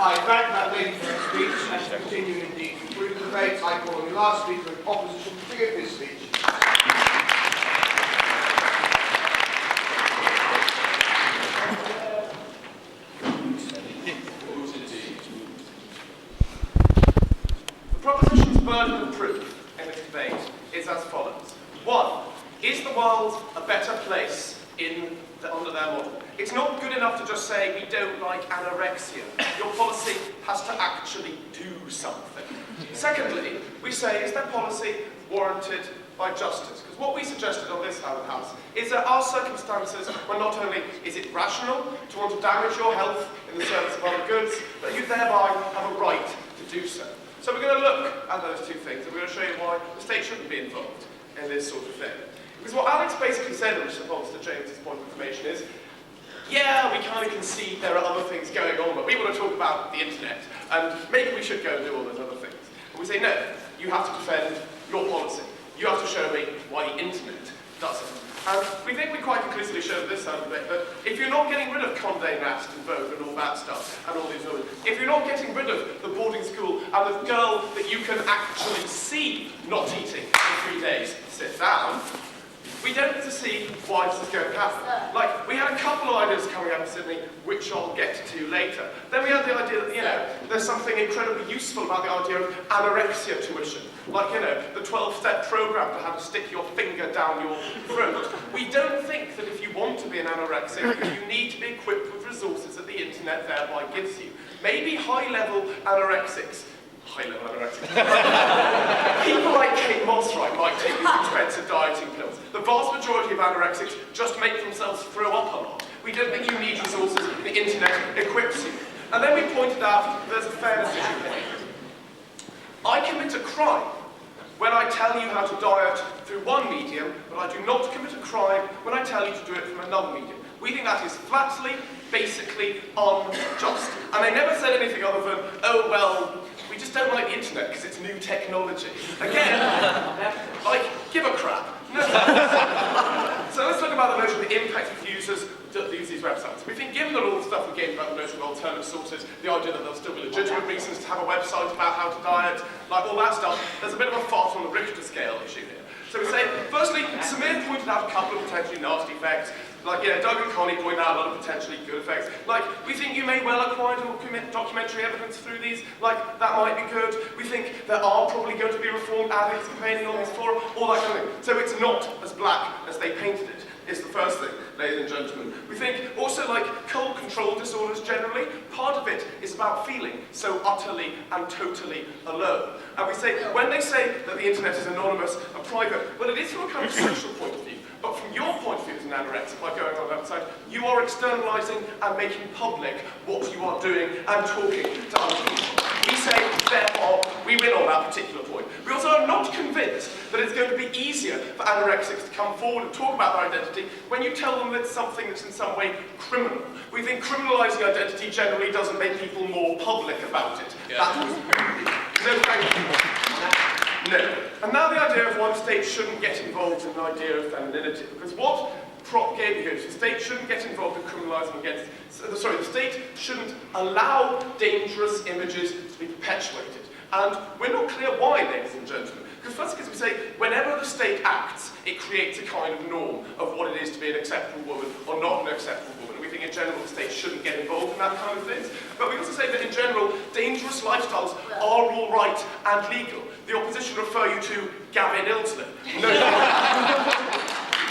I thank that lady for her speech, and to continue indeed through the debate, I call on the last speaker in opposition to give his speech. The proposition's burden of proof in this debate is as follows. 1. Is the world a better place under their model? It's not good enough to just say we don't like anorexia. Your policy has to actually do something. Secondly, we say, is their policy warranted by justice? Because what we suggested on this house is there are circumstances where not only is it rational to want to damage your health in the service of other goods, but you thereby have a right to do so. So we're going to look at those two things, and we're going to show you why the state shouldn't be involved in this sort of thing. Because what Alex basically said in response to James's point of information is, yeah, we kind of concede there are other things going on, but we want to talk about the internet, and maybe we should go and do all those other things. And we say, no, you have to defend your policy. You have to show me why the internet doesn't. And we think we quite conclusively showed this out of it, that if you're not getting rid of Condé Nast and Vogue and all that stuff, and all these others, if you're not getting rid of the boarding school and the girl that you can actually see not eating for 3 days, sit down, we don't get to see why this is going to happen. Like, we had a couple of ideas coming out of Sydney, which I'll get to later. Then we had the idea that, you know, there's something incredibly useful about the idea of anorexia tuition. Like, you know, the 12-step program to how to stick your finger down your throat. We don't think that if you want to be an anorexic, you need to be equipped with resources that the internet thereby gives you. Maybe high-level anorexics. High-level anorexics. People like Kate Moss, right, might take these expensive dieting pills. The vast majority of anorexics just make themselves throw up a lot. We don't think you need resources, the internet equips you. And then we pointed out there's a fairness issue here. I commit a crime when I tell you how to diet through one medium, but I do not commit a crime when I tell you to do it from another medium. We think that is flatly, basically unjust. And they never said anything other than, oh, well, we just don't like the internet because it's new technology. Again, like, give a crap. No. So let's talk about the notion of the impact of users that use these websites. We think, given that all the stuff we gave about the notion of alternative sources, the idea that there'll still be legitimate reasons to have a website about how to diet, like all that stuff, there's a bit of a fart on the Richter scale issue here. So we say, firstly, Samir pointed out a couple of potentially nasty effects. Like, you know, Doug and Connie point out a lot of potentially good effects. Like, we think you may well acquire documentary evidence through these. Like, that might be good. We think there are probably going to be reformed addicts campaigning on these forums, all that kind of thing. So it's not as black as they painted it, is the first thing, ladies and gentlemen. We think also, like, cold control disorders generally, part of it is about feeling so utterly and totally alone. And we say, when they say that the internet is anonymous and private, well, it is from a kind of social point of view. But from your point of view as an anorexic, by going on the website, you are externalizing and making public what you are doing and talking to other people. We say, therefore, we win on that particular point. We also are not convinced that it's going to be easier for anorexics to come forward and talk about their identity when you tell them it's something that's in some way criminal. We think criminalizing identity generally doesn't make people more public about it. Yeah. That was no thank you. No. And now the idea of why the state shouldn't get involved in the idea of femininity. Because what Prop gave you is the state shouldn't get involved in criminalising against... Sorry, the state shouldn't allow dangerous images to be perpetuated. And we're not clear why, ladies and gentlemen. Because first, because we say, whenever the state acts, it creates a kind of norm of what it is to be an acceptable woman or not an acceptable woman. We think in general the state shouldn't get involved in that kind of things. But we also say that in general, dangerous lifestyles are all right and legal. The opposition refer you to Gavin Ilsley. No.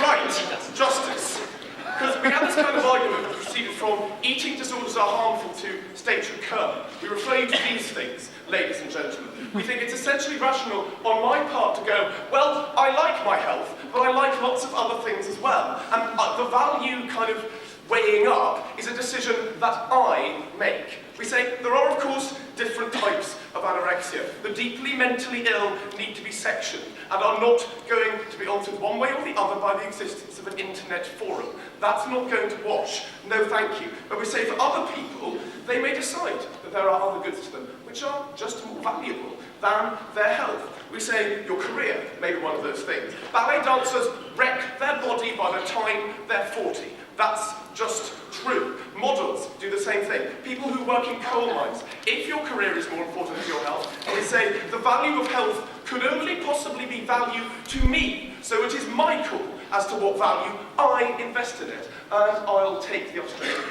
Right, justice. Because we have this kind of argument that proceeded from eating disorders are harmful to state should curb. We refer you to these things, ladies and gentlemen. We think it's essentially rational on my part to go, well, I like my health, but I like lots of other things as well. And the value kind of weighing up is a decision that I make. We say there are, of course, different types of anorexia. The deeply mentally ill need to be sectioned and are not going to be altered one way or the other by the existence of an internet forum. That's not going to wash. No, thank you. But we say for other people, they may decide that there are other goods to them which are just more valuable than their health. We say your career may be one of those things. Ballet dancers wreck their body by the time they're 40. That's just true. Models do the same thing. People who work in coal mines. If your career is more important than your health, they say the value of health could only possibly be value to me. So it is my call as to what value I invest in it. And I'll take the Australian.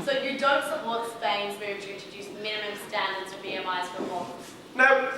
So you don't support Spain's move to introduce minimum standards for BMIs for models? No.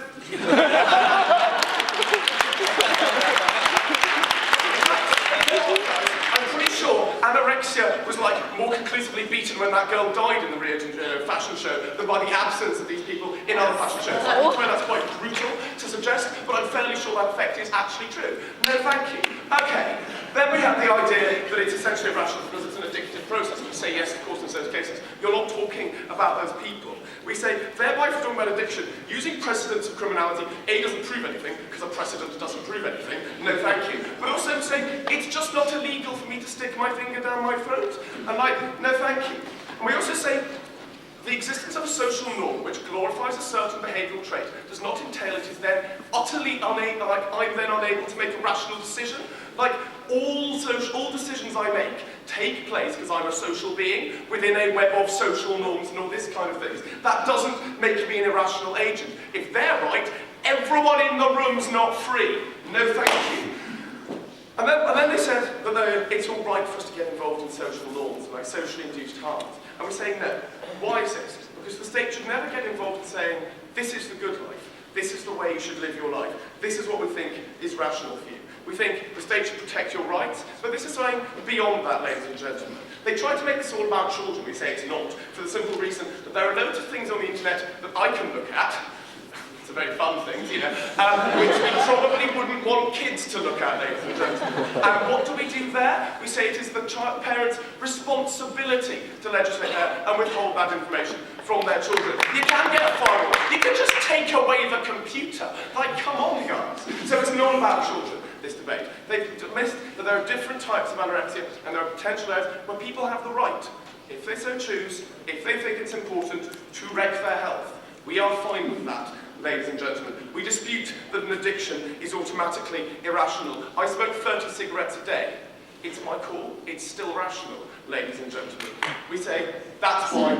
I'm pretty sure anorexia was like more conclusively beaten when that girl died in the Rio de Janeiro fashion show than by the absence of these people in other fashion shows. I think that's quite brutal to suggest, but I'm fairly sure that effect is actually true. No, thank you. Okay, then we have the idea that it's essentially irrational because it's an addictive process. We say yes, of course, in those cases. You're not talking about those people. We say, thereby, if you're talking about addiction, using precedents of criminality, A, doesn't prove anything, because a precedent doesn't prove anything. No, thank you. But also say, it's just not illegal for me to stick my finger down my throat. And like, no, thank you. And we also say, the existence of a social norm which glorifies a certain behavioural trait does not entail it is then utterly unable, like I'm then unable to make a rational decision. Like all decisions I make take place because I'm a social being within a web of social norms and all this kind of things. That doesn't make me an irrational agent. If they're right, everyone in the room's not free. No thank you. And then they said that it's all right for us to get involved in social norms, like socially induced harms. And we're saying no. Why is this? Because the state should never get involved in saying, this is the good life, this is the way you should live your life, this is what we think is rational for you. We think the state should protect your rights, but this is something beyond that, ladies and gentlemen. They try to make this all about children. We say it's not, for the simple reason that there are loads of things on the internet that I can look at, it's a very fun things, you know, which we probably wouldn't want kids to look at, ladies and gentlemen. And what do we do there? We say it is the parents' responsibility to legislate there and withhold that information from their children. You can get a firewall. You can just take away the computer. Like, come on, guys. So it's not about children, this debate. They've missed that there are different types of anorexia and there are potential areas where people have the right, if they so choose, if they think it's important, to wreck their health. We are fine with that. Ladies and gentlemen, we dispute that an addiction is automatically irrational. I smoke 30 cigarettes a day. It's my call. It's still rational, ladies and gentlemen. We say that's why